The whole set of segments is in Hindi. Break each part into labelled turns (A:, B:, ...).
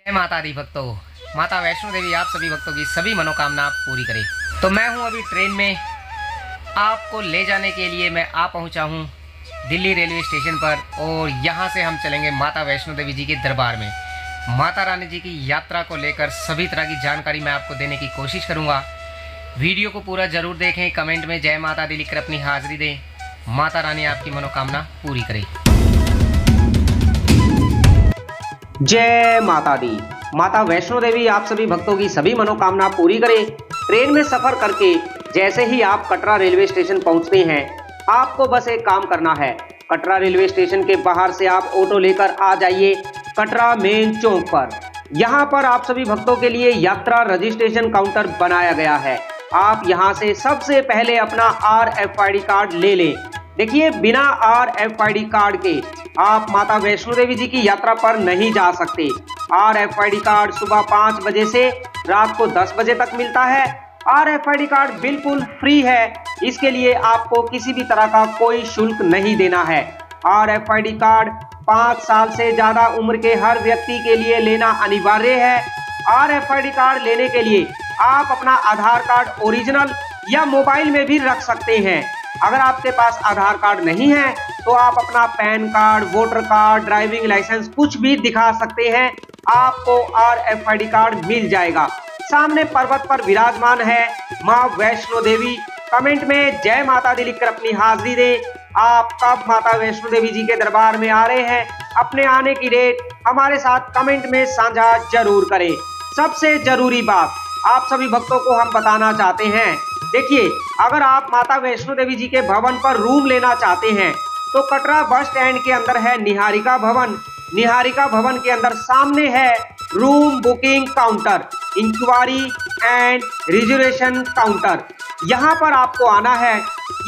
A: जय माता दी भक्तों। माता वैष्णो देवी आप सभी भक्तों की सभी मनोकामना पूरी करे। तो मैं हूं अभी ट्रेन में, आपको ले जाने के लिए मैं आ पहुंचा हूं दिल्ली रेलवे स्टेशन पर, और यहां से हम चलेंगे माता वैष्णो देवी जी के दरबार में। माता रानी जी की यात्रा को लेकर सभी तरह की जानकारी मैं आपको देने की कोशिश करूंगा। वीडियो को पूरा जरूर देखें, कमेंट में जय माता दी लिखकर अपनी हाजिरी दें। माता रानी आपकी मनोकामना पूरी करे।
B: जय माता दी। माता वैष्णो देवी आप सभी भक्तों की सभी मनोकामना पूरी करे। ट्रेन में सफर करके जैसे ही आप कटरा रेलवे स्टेशन पहुंचते हैं, आपको बस एक काम करना है। कटरा रेलवे स्टेशन के बाहर से आप ऑटो लेकर आ जाइए कटरा मेन चौक पर। यहां पर आप सभी भक्तों के लिए यात्रा रजिस्ट्रेशन काउंटर बनाया गया है। आप यहां से सबसे पहले अपना RFID कार्ड ले लें। देखिए, बिना RFID कार्ड के आप माता वैष्णो देवी जी की यात्रा पर नहीं जा सकते। RFID कार्ड सुबह 5 बजे से रात को 10 बजे तक मिलता है। RFID कार्ड बिल्कुल फ्री है, इसके लिए आपको किसी भी तरह का कोई शुल्क नहीं देना है। RFID कार्ड 5 साल से ज्यादा उम्र के हर व्यक्ति के लिए लेना अनिवार्य है। RFID कार्ड लेने के लिए आप अपना आधार कार्ड ओरिजिनल या मोबाइल में भी रख सकते हैं। अगर आपके पास आधार कार्ड नहीं है तो आप अपना PAN card, voter card, driving licence कुछ भी दिखा सकते हैं, आपको RFID कार्ड मिल जाएगा। सामने पर्वत पर विराजमान है माँ वैष्णो देवी। कमेंट में जय माता दी लिखकर अपनी हाजिरी दें। आप कब माता वैष्णो देवी जी के दरबार में आ रहे हैं, अपने आने की डेट हमारे साथ कमेंट में साझा जरूर करें। सबसे जरूरी बात आप सभी भक्तों को हम बताना चाहते हैं, देखिए, अगर आप माता वैष्णो देवी जी के भवन पर रूम लेना चाहते हैं तो कटरा बस स्टैंड के अंदर है निहारिका भवन। निहारिका भवन के अंदर सामने है room booking counter, enquiry and reservation counter. यहाँ पर आपको आना है।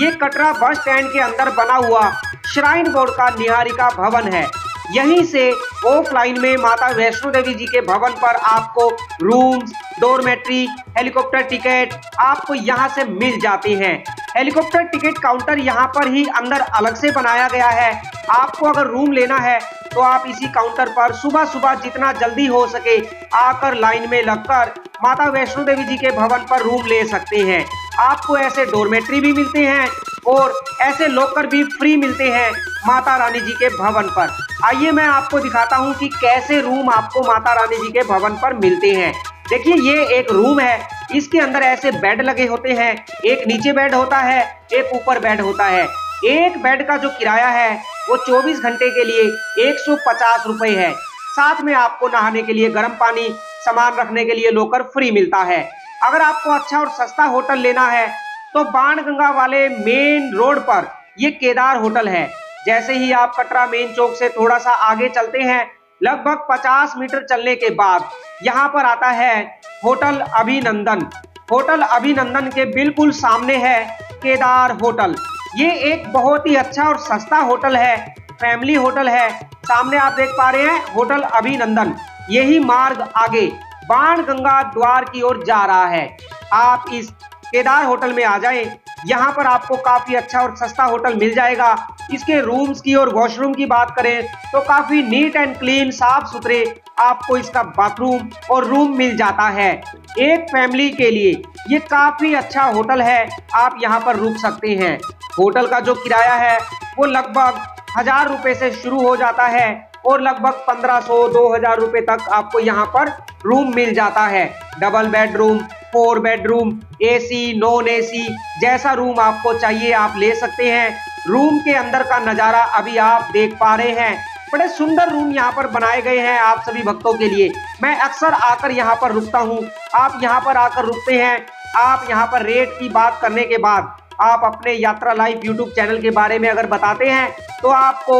B: ये कटरा बस स्टैंड के अंदर बना हुआ श्राइन बोर्ड का निहारिका भवन है। यहीं से ऑफलाइन में माता वैष्णो देवी जी के भवन पर आपको रूम्स, डोरमेट्री, हेलीकॉप्टर टिकट आपको यहां से मिल जाते हैं। हेलीकॉप्टर टिकट काउंटर यहां पर ही अंदर अलग से बनाया गया है। आपको अगर रूम लेना है तो आप इसी काउंटर पर सुबह सुबह जितना जल्दी हो सके आकर लाइन में लगकर माता वैष्णो देवी जी के भवन पर रूम ले सकते हैं। आपको ऐसे डोरमेट्री भी मिलते हैं और ऐसे लॉकर भी फ्री मिलते हैं माता रानी जी के भवन पर। आइए मैं आपको दिखाता हूं कि कैसे रूम आपको माता रानी जी के भवन पर मिलते हैं। देखिए, ये एक रूम है, इसके अंदर ऐसे बेड लगे होते हैं। एक नीचे बेड होता है, एक ऊपर बेड होता है। एक बेड का जो किराया है वो 24 घंटे के लिए 150 रुपए है। साथ में आपको नहाने के लिए गर्म पानी, सामान रखने के लिए लॉकर फ्री मिलता है। अगर आपको अच्छा और सस्ता होटल लेना है तो बाणगंगा वाले मेन रोड पर ये केदार होटल है। जैसे ही आप कटरा मेन चौक से थोड़ा सा आगे चलते हैं, लगभग 50 मीटर चलने के बाद यहाँ पर आता है होटल अभिनंदन। होटल अभिनंदन के बिल्कुल सामने है केदार होटल। ये एक बहुत ही अच्छा और सस्ता होटल है, फैमिली होटल है। सामने आप देख पा रहे हैं होटल अभिनंदन। यही मार्ग आगे बाणगंगा द्वार की ओर जा रहा है। आप इस केदार होटल में आ जाएं। यहाँ पर आपको काफी अच्छा और सस्ता होटल मिल जाएगा। इसके रूम्स की और वॉशरूम की बात करें तो काफी नीट एंड क्लीन, साफ सुथरे आपको इसका बाथरूम और रूम मिल जाता है। एक फैमिली के लिए ये काफी अच्छा होटल है, आप यहाँ पर रुक सकते हैं। होटल का जो किराया है वो लगभग 1000 रुपए से शुरू हो जाता है और लगभग 1500-2000 रुपए तक आपको यहाँ पर रूम मिल जाता है। Double bedroom, 4 bedroom, AC, non AC, जैसा रूम आपको चाहिए आप ले सकते हैं। रूम के अंदर का नज़ारा अभी आप देख पा रहे हैं। बड़े सुंदर रूम यहाँ पर बनाए गए हैं आप सभी भक्तों के लिए। मैं अक्सर आकर यहाँ पर रुकता हूँ, आप यहाँ पर आकर रुकते हैं। आप यहाँ पर रेट की बात करने के बाद आप अपने यात्रा लाइव यूट्यूब चैनल के बारे में अगर बताते हैं तो आपको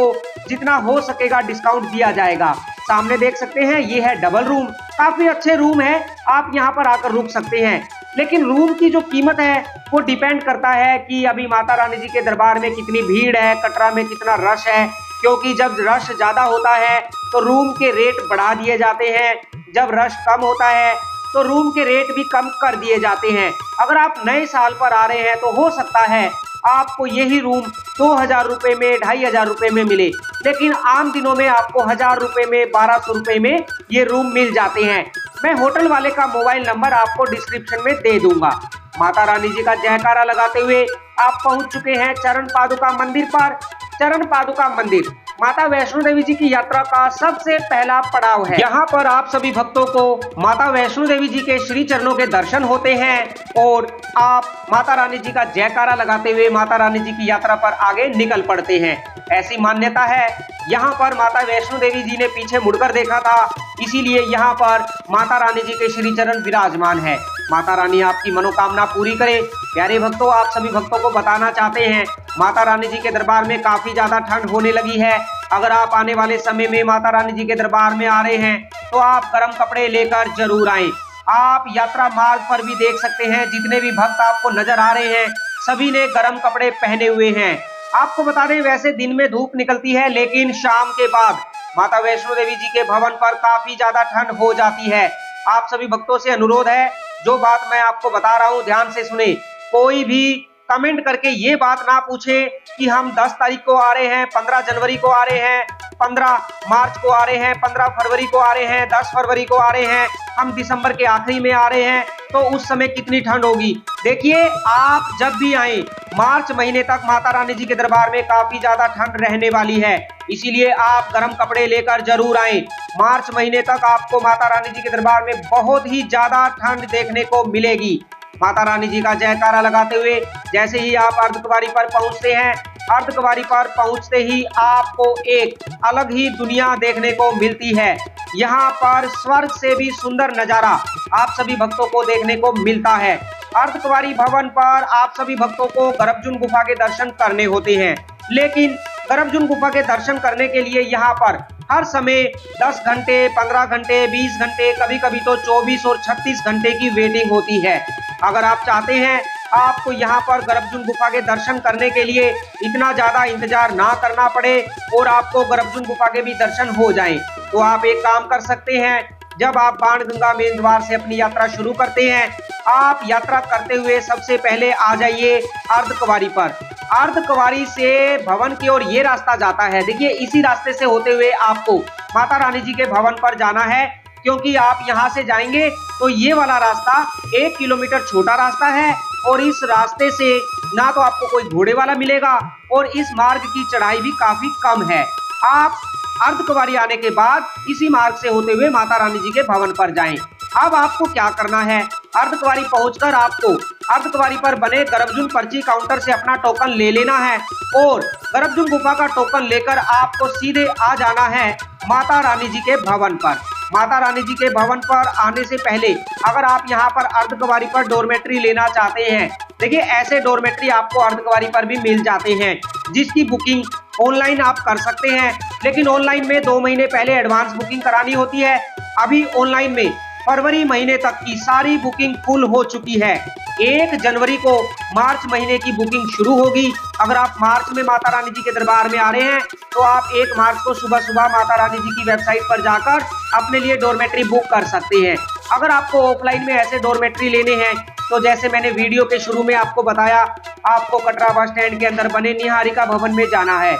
B: जितना हो सकेगा डिस्काउंट दिया जाएगा। सामने देख सकते हैं ये है डबल रूम, काफी अच्छे रूम है, आप यहाँ पर आकर रुक सकते हैं। लेकिन रूम की जो कीमत है वो डिपेंड करता है कि अभी माता रानी जी के दरबार में कितनी भीड़ है, कटरा में कितना रश है। क्योंकि जब रश ज्यादा होता है तो रूम के रेट बढ़ा दिए जाते हैं, जब रश कम होता है तो रूम के रेट भी कम कर दिए जाते हैं। अगर आप नए साल पर आ रहे हैं तो हो सकता है आपको यही रूम 2000 रुपए में, 2500 रुपए में मिले। लेकिन आम दिनों में आपको 1000 रुपए में, 1200 रुपए में ये रूम मिल जाते हैं। मैं होटल वाले का मोबाइल नंबर आपको डिस्क्रिप्शन में दे दूंगा। माता रानी जी का जयकारा लगाते हुए आप पहुंच चुके हैं चरण पादुका मंदिर पर। चरण पादुका मंदिर माता वैष्णो देवी जी की यात्रा का सबसे पहला पड़ाव है। यहाँ पर आप सभी भक्तों को माता वैष्णो देवी जी के श्री चरणों के दर्शन होते हैं और आप माता रानी जी का जयकारा लगाते हुए माता रानी जी की यात्रा पर आगे निकल पड़ते हैं। ऐसी मान्यता है, यहाँ पर माता वैष्णो देवी जी ने पीछे मुड़कर देखा था, इसीलिए यहाँ पर माता रानी जी के श्री चरण विराजमान है। माता रानी आपकी मनोकामना पूरी करे। प्यारे भक्तों, आप सभी भक्तों को बताना चाहते हैं, माता रानी जी के दरबार में काफी ज्यादा ठंड होने लगी है। अगर आप आने वाले समय में माता रानी जी के दरबार में आ रहे हैं तो आप गर्म कपड़े लेकर जरूर आएं। आप यात्रा मार्ग पर भी देख सकते हैं, जितने भी भक्त आपको नजर आ रहे हैं सभी ने गर्म कपड़े पहने हुए हैं। आपको बता दें, वैसे दिन में धूप निकलती है, लेकिन शाम के बाद माता वैष्णो देवी जी के भवन पर काफी ज्यादा ठंड हो जाती है। आप सभी भक्तों से अनुरोध है, जो बात मैं आपको बता रहा हूँ ध्यान से सुने। कोई भी कमेंट करके ये बात ना पूछे कि हम 10 तारीख को आ रहे हैं, 15 जनवरी को आ रहे हैं, 15 मार्च को आ रहे हैं, 15 फरवरी को आ रहे हैं, 10 फरवरी को आ रहे हैं, हम दिसंबर के आखिरी में आ रहे हैं, तो उस समय कितनी ठंड होगी। देखिए, आप जब भी आए मार्च महीने तक माता रानी जी के दरबार में काफी ज्यादा ठंड रहने वाली है, इसीलिए आप गर्म कपड़े लेकर जरूर आए। मार्च महीने तक आपको माता रानी जी के दरबार में बहुत ही ज्यादा ठंड देखने को मिलेगी। माता रानी जी का जयकारा लगाते हुए जैसे ही आप अर्धकुंवारी पर पहुंचते हैं, अर्धकुंवारी पर पहुंचते ही आपको एक अलग ही दुनिया देखने को मिलती है। यहाँ पर स्वर्ग से भी सुंदर नजारा आप सभी भक्तों को देखने को मिलता है। अर्धकुंवारी भवन पर आप सभी भक्तों को गर्भजून गुफा के दर्शन करने होते हैं, लेकिन गर्भजून गुफा के दर्शन करने के लिए यहाँ पर हर समय 10 घंटे, 15 घंटे, 20 घंटे, कभी कभी तो 24 और 36 घंटे की वेटिंग होती है। अगर आप चाहते हैं आपको यहाँ पर गर्भजून गुफा के दर्शन करने के लिए इतना ज्यादा इंतजार ना करना पड़े और आपको गर्भजून गुफा के भी दर्शन हो जाएं, तो आप एक काम कर सकते हैं। जब आप बाणगंगा मेन द्वार से अपनी यात्रा शुरू करते हैं, आप यात्रा करते हुए सबसे पहले आ जाइए अर्धकुंवारी पर। अर्धकुंवारी से भवन की ओर ये रास्ता जाता है। देखिए, इसी रास्ते से होते हुए आपको माता रानी जी के भवन पर जाना है, क्योंकि आप यहाँ से जाएंगे तो ये वाला रास्ता 1 किलोमीटर छोटा रास्ता है और इस रास्ते से ना तो आपको कोई घोड़े वाला मिलेगा और इस मार्ग की चढ़ाई भी काफी कम है। आप अर्धकुंवारी आने के बाद इसी मार्ग से होते हुए माता रानी जी के भवन पर जाएं। अब आपको क्या करना है, अर्धकुंवारी पहुंचकर आपको अर्धकुंवारी पर बने गर्भजून पर्ची काउंटर से अपना टोकन ले लेना है और गर्भजून गुफा का टोकन लेकर आपको सीधे आ जाना है माता रानी जी के भवन पर। माता रानी जी के भवन पर आने से पहले अगर आप यहाँ पर अर्धकुंवारी पर डोरमेट्री लेना चाहते हैं, देखिए ऐसे डोरमेट्री आपको अर्धकुंवारी पर भी मिल जाते हैं, जिसकी बुकिंग ऑनलाइन आप कर सकते हैं, लेकिन ऑनलाइन में 2 महीने पहले एडवांस बुकिंग करानी होती है। अभी ऑनलाइन में फरवरी महीने तक की सारी बुकिंग फुल हो चुकी है। 1 जनवरी को मार्च महीने की बुकिंग शुरू होगी। अगर आप मार्च में माता रानी जी के दरबार में आ रहे हैं तो आप 1 मार्च को सुबह सुबह माता रानी जी की वेबसाइट पर जाकर अपने लिए डोरमेट्री बुक कर सकते हैं। अगर आपको ऑफलाइन में ऐसे डोरमेट्री लेने हैं तो जैसे मैंने वीडियो के शुरू में आपको बताया, आपको कटरा बस स्टैंड के अंदर बने निहारिका भवन में जाना है।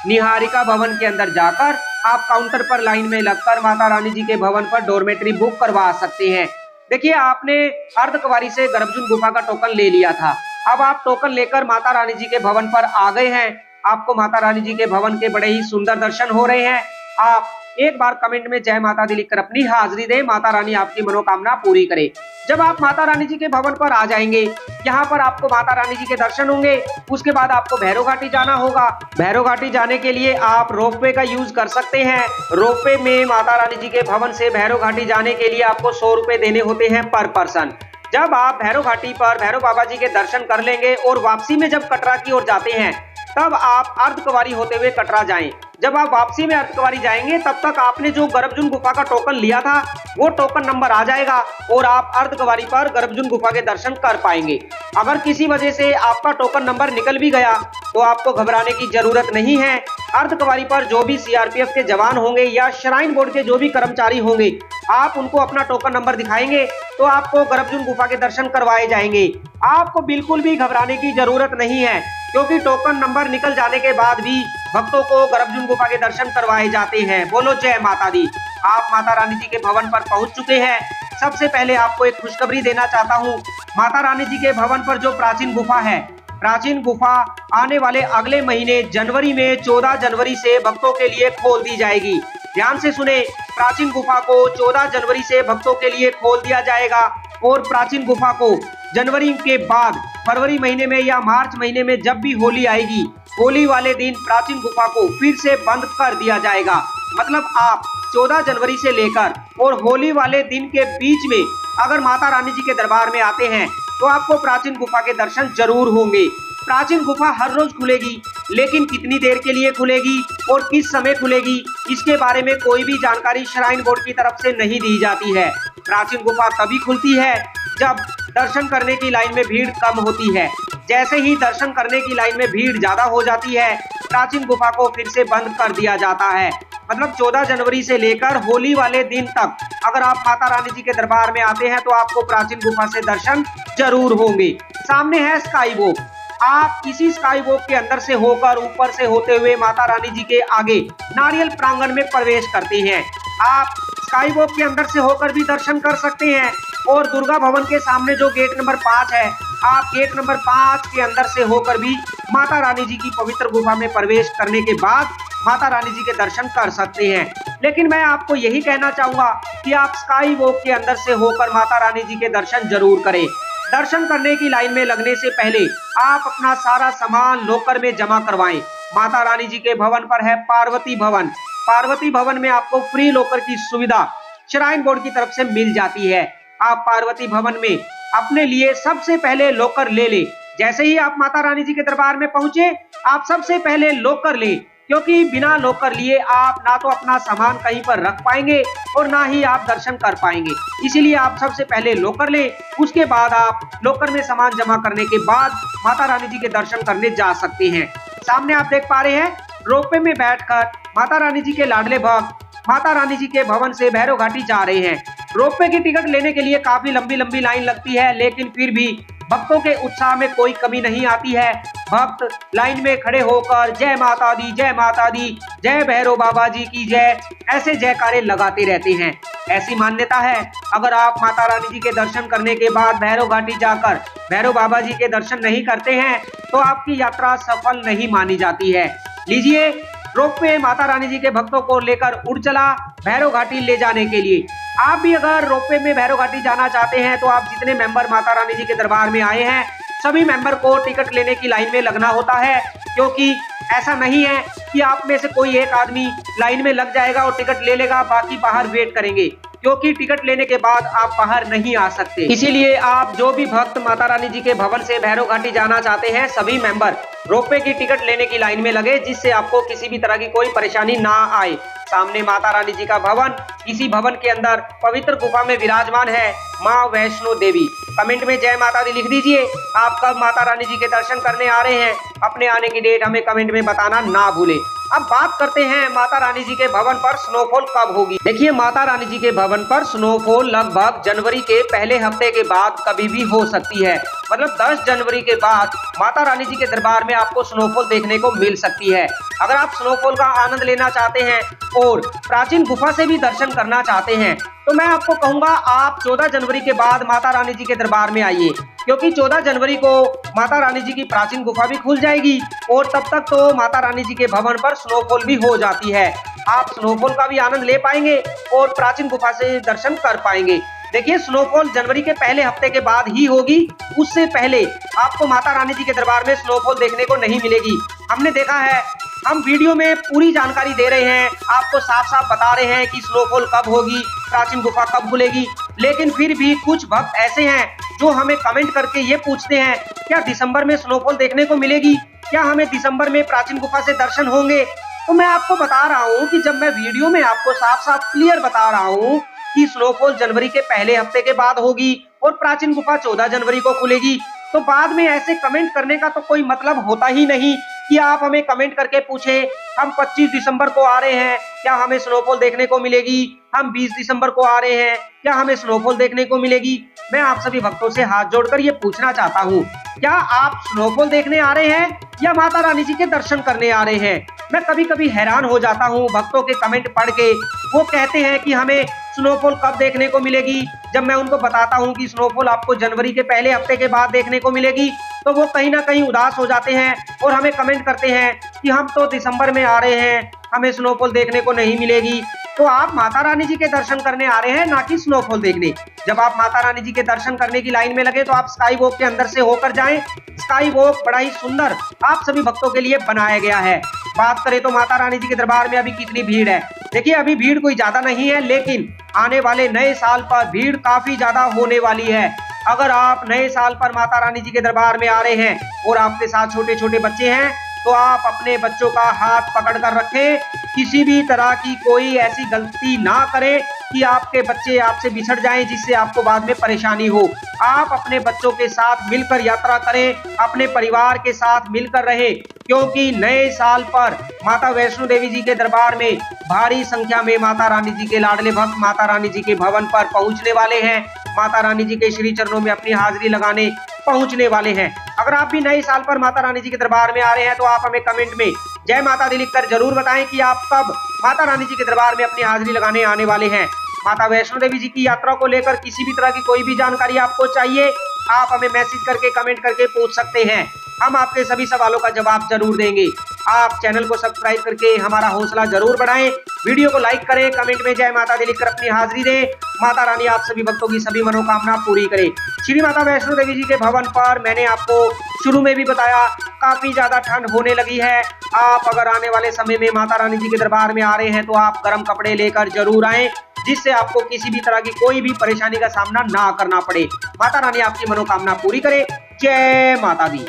B: निहारिका भवन के अंदर जाकर आप काउंटर पर लाइन में लगकर माता रानी जी के भवन पर डोरमेट्री बुक करवा सकते हैं। देखिए, आपने अर्धकुंवारी से गर्भजून गुफा का टोकन ले लिया था। अब आप टोकन लेकर माता रानी जी के भवन पर आ गए हैं। आपको माता रानी जी के भवन के बड़े ही सुंदर दर्शन हो रहे हैं। आप एक बार कमेंट में जय माता दी लिखकर अपनी हाजिरी दें, माता रानी आपकी मनोकामना पूरी करे। जब आप माता रानी जी के भवन पर आ जाएंगे, यहाँ पर आपको माता रानी जी के दर्शन होंगे। उसके बाद आपको भैरव घाटी जाना होगा। भैरव घाटी जाने के लिए आप रोपवे का यूज कर सकते हैं। रोपवे में माता रानी जी के भवन से भैरव घाटी जाने के लिए आपको 100 रुपए देने होते हैं पर पर्सन। जब आप भैरव घाटी पर भैरव बाबा जी के दर्शन कर लेंगे और वापसी में जब कटरा की ओर जाते हैं, तब आप अर्धकुंवारी होते हुए कटरा जाएं। जब आप वापसी में अर्धकुंवारी जाएंगे, तब तक आपने जो गर्भजून गुफा का टोकन लिया था वो टोकन नंबर आ जाएगा और आप अर्धकुंवारी पर गर्भजून गुफा के दर्शन कर पाएंगे। अगर किसी वजह से आपका टोकन नंबर निकल भी गया तो आपको घबराने की जरूरत नहीं है। अर्धकुंवारी पर जो भी सीआरपीएफ के जवान होंगे या श्राइन बोर्ड के जो भी कर्मचारी होंगे, आप उनको अपना टोकन नंबर दिखाएंगे तो आपको गर्भजून गुफा के दर्शन करवाए जाएंगे। आपको बिल्कुल भी घबराने की जरूरत नहीं है, क्योंकि टोकन नंबर निकल जाने के बाद भी भक्तों को गर्भजून गुफा के दर्शन करवाए जाते हैं। बोलो जय माता दी। आप माता रानी जी के भवन पर पहुंच चुके हैं। सबसे पहले आपको एक खुशखबरी देना चाहता हूं। माता रानी जी के भवन पर जो प्राचीन गुफा है, प्राचीन गुफा आने वाले अगले महीने जनवरी में 14 जनवरी से भक्तों के लिए खोल दी जाएगी। ध्यान से सुने, प्राचीन गुफा को 14 जनवरी से भक्तों के लिए खोल दिया जाएगा और प्राचीन गुफा को जनवरी के बाद फरवरी महीने में या मार्च महीने में जब भी होली आएगी, होली वाले दिन प्राचीन गुफा को फिर से बंद कर दिया जाएगा। मतलब आप 14 जनवरी से लेकर और होली वाले दिन के बीच में अगर माता रानी जी के दरबार में आते हैं तो आपको प्राचीन गुफा के दर्शन जरूर होंगे। प्राचीन गुफा हर रोज खुलेगी, लेकिन कितनी देर के लिए खुलेगी और किस समय खुलेगी, इसके बारे में कोई भी जानकारी श्राइन बोर्ड की तरफ से नहीं दी जाती है। प्राचीन गुफा तभी खुलती है जब दर्शन करने की लाइन में भीड़ कम होती है। जैसे ही दर्शन करने की लाइन में भीड़ ज्यादा हो जाती है, प्राचीन गुफा को फिर से बंद कर दिया जाता है। मतलब 14 जनवरी से लेकर होली वाले दिन तक अगर आप माता रानी जी के दरबार में आते हैं तो आपको प्राचीन गुफा से दर्शन जरूर होंगे। सामने है स्काई वॉक। आप इसी स्काई वॉक के अंदर से होकर ऊपर से होते हुए माता रानी जी के आगे नारियल प्रांगण में प्रवेश करते हैं। आप स्काई वॉक के अंदर से होकर भी दर्शन कर सकते हैं और दुर्गा भवन के सामने जो गेट नंबर 5 है, आप गेट नंबर 5 के अंदर से होकर भी माता रानी जी की पवित्र गुफा में प्रवेश करने के बाद माता रानी जी के दर्शन कर सकते हैं। लेकिन मैं आपको यही कहना चाहूंगा कि आप स्काई वॉक के अंदर से होकर माता रानी जी के दर्शन जरूर करें। दर्शन करने की लाइन में लगने से पहले आप अपना सारा सामान लॉकर में जमा करवाएं। माता रानी जी के भवन पर है पार्वती भवन। पार्वती भवन में आपको फ्री लॉकर की सुविधा श्राइन बोर्ड की तरफ से मिल जाती है। आप पार्वती भवन में अपने लिए सबसे पहले लॉकर ले ले। जैसे ही आप माता रानी जी के दरबार में पहुंचे, आप सबसे पहले लॉकर ले, क्योंकि बिना लॉकर लिए आप ना तो अपना सामान कहीं पर रख पाएंगे और ना ही आप दर्शन कर पाएंगे। इसीलिए आप सबसे पहले लॉकर ले, उसके बाद आप लॉकर में सामान जमा करने के बाद माता रानी जी के दर्शन करने जा सकते हैं। सामने आप देख पा रहे हैं, रोपवे में बैठकर माता रानी जी के लाडले भक्त माता रानी जी के भवन से भैरव घाटी जा रहे हैं। रोपवे की टिकट लेने के लिए काफी लंबी लंबी लाइन लगती है, लेकिन फिर भी भक्तों के उत्साह में कोई कमी नहीं आती है। भक्त लाइन में खड़े होकर जय माता दी, जय माता दी, जय भैरव बाबा जी की जय, ऐसे जयकारे लगाते रहते हैं। ऐसी मान्यता है, अगर आप माता रानी जी के दर्शन करने के बाद भैरव घाटी जाकर भैरव बाबा जी के दर्शन नहीं करते हैं तो आपकी यात्रा सफल नहीं मानी जाती है। लीजिए, रोपवे माता रानी जी के भक्तों को लेकर उड़ चला भैरव घाटी ले जाने के लिए। आप भी अगर रोपवे में भैरव घाटी जाना चाहते हैं तो आप जितने मेंबर माता रानी जी के दरबार में आए हैं, सभी मेंबर को टिकट लेने की लाइन में लगना होता है, क्योंकि ऐसा नहीं है कि आप में से कोई एक आदमी लाइन में लग जाएगा और टिकट ले लेगा, बाकी बाहर वेट करेंगे, क्योंकि टिकट लेने के बाद आप बाहर नहीं आ सकते। इसीलिए आप जो भी भक्त माता रानी जी के भवन से भैरव घाटी जाना चाहते हैं, सभी मेंबर रोपवे की टिकट लेने की लाइन में लगे, जिससे आपको किसी भी तरह की कोई परेशानी ना आए। सामने माता रानी जी का भवन, इसी भवन के अंदर पवित्र गुफा में विराजमान है माँ वैष्णो देवी। कमेंट में जय माता दी लिख दीजिए। आप कब माता रानी जी के दर्शन करने आ रहे हैं, अपने आने की डेट हमें कमेंट में बताना ना भूलें। अब बात करते हैं माता रानी जी के भवन पर स्नोफॉल कब होगी। देखिए, माता रानी जी के भवन पर स्नोफॉल लगभग जनवरी के पहले हफ्ते के बाद कभी भी हो सकती है। मतलब 10 जनवरी के बाद माता रानी जी के दरबार में आपको स्नोफॉल देखने को मिल सकती है। अगर आप स्नोफॉल का आनंद लेना चाहते हैं और प्राचीन गुफा से भी दर्शन करना चाहते हैं तो मैं आपको कहूंगा आप 14 जनवरी के बाद माता रानी जी के दरबार में आइए, क्योंकि 14 जनवरी को माता रानी जी की प्राचीन गुफा भी खुल जाएगी और तब तक तो माता रानी जी के भवन पर स्नोफॉल भी हो जाती है। आप स्नोफॉल का भी आनंद ले पाएंगे और प्राचीन गुफा से दर्शन कर पाएंगे। देखिए, स्नोफॉल जनवरी के पहले हफ्ते के बाद ही होगी, उससे पहले आपको माता रानी जी के दरबार में स्नोफॉल देखने को नहीं मिलेगी। हमने देखा है, हम वीडियो में पूरी जानकारी दे रहे हैं, आपको साफ साफ बता रहे हैं कि स्नोफॉल कब होगी, प्राचीन गुफा कब खुलेगी, लेकिन फिर भी कुछ भक्त ऐसे हैं जो हमें कमेंट करके ये पूछते हैं, क्या दिसंबर में स्नोफॉल देखने को मिलेगी, क्या हमें दिसंबर में प्राचीन गुफा से दर्शन होंगे। तो मैं आपको बता रहा हूँ कि जब मैं वीडियो में आपको साफ साफ क्लियर बता रहा हूँ कि स्नोफॉल जनवरी के पहले हफ्ते के बाद होगी और प्राचीन गुफा 14 जनवरी को खुलेगी, तो बाद में ऐसे कमेंट करने का तो कोई मतलब होता ही नहीं कि आप हमें कमेंट करके पूछे हम 25 दिसंबर को आ रहे हैं, क्या हमें स्नोफॉल देखने को मिलेगी, हम 20 दिसंबर को आ रहे हैं, क्या हमें स्नोफॉल देखने को मिलेगी। मैं आप सभी भक्तों से हाथ जोड़कर ये पूछना चाहता हूँ, क्या आप स्नोफॉल देखने आ रहे हैं या माता रानी जी के दर्शन करने आ रहे हैं? मैं कभी कभी हैरान हो जाता हूँ भक्तों के कमेंट पढ़ के। वो कहते हैं कि हमें स्नोफॉल कब देखने को मिलेगी। जब मैं उनको बताता हूँ कि स्नोफॉल आपको जनवरी के पहले हफ्ते के बाद देखने को मिलेगी, तो वो कहीं ना कहीं उदास हो जाते हैं और हमें कमेंट करते हैं कि हम तो दिसंबर में आ रहे हैं, हमें स्नोफॉल देखने को नहीं मिलेगी। तो आप माता रानी जी के दर्शन करने आ रहे हैं, ना कि स्नोफॉल देखने। जब आप माता रानी जी के दर्शन करने की लाइन में लगे तो आप स्काई वॉक के अंदर से होकर जाएं। स्काई वॉक बड़ा ही सुंदर आप सभी भक्तों के लिए बनाया गया है। बात करें तो माता रानी जी के दरबार में अभी कितनी भीड़ है। देखिए, अभी भीड़ कोई ज्यादा नहीं है, लेकिन आने वाले नए साल पर भीड़ काफी ज्यादा होने वाली है। अगर आप नए साल पर माता रानी जी के दरबार में आ रहे हैं और आपके साथ छोटे छोटे बच्चे हैं, तो आप अपने बच्चों का हाथ पकड़ कर रखें। किसी भी तरह की कोई ऐसी गलती ना करें कि आपके बच्चे आपसे बिछड़ जाएं, जिससे आपको बाद में परेशानी हो। आप अपने बच्चों के साथ मिलकर यात्रा करें, अपने परिवार के साथ मिलकर रहें, क्योंकि नए साल पर माता वैष्णो देवी जी के दरबार में भारी संख्या में माता रानी जी के लाडले भक्त माता रानी जी के भवन पर पहुंचने वाले हैं। माता रानी जी के श्री चरणों में अपनी हाजिरी लगाने पहुंचने वाले हैं। अगर आप भी नए साल पर माता रानी जी के दरबार में आ रहे हैं, तो आप हमें कमेंट में जय माता दी लिखकर जरूर बताएं कि आप कब माता रानी जी के दरबार में अपनी हाजिरी लगाने आने वाले हैं। माता वैष्णो देवी जी की यात्रा को लेकर किसी भी तरह की कोई भी जानकारी आपको चाहिए, आप हमें मैसेज करके कमेंट करके पूछ सकते हैं। हम आपके सभी सवालों का जवाब जरूर देंगे। आप चैनल को सब्सक्राइब करके हमारा हौसला जरूर बढ़ाएं, वीडियो को लाइक करें, कमेंट में जय माता दी लिखकर अपनी हाजिरी दें। माता रानी आप सभी भक्तों की सभी मनोकामना पूरी करे। श्री माता वैष्णो देवी जी के भवन पर मैंने आपको शुरू में भी बताया, काफी ज्यादा ठंड होने लगी है। आप अगर आने वाले समय में माता रानी जी के दरबार में आ रहे हैं, तो आप गर्म कपड़े लेकर जरूर आएं, जिससे आपको किसी भी तरह की कोई भी परेशानी का सामना ना करना पड़े। माता रानी आपकी मनोकामना पूरी करे। जय माता दी।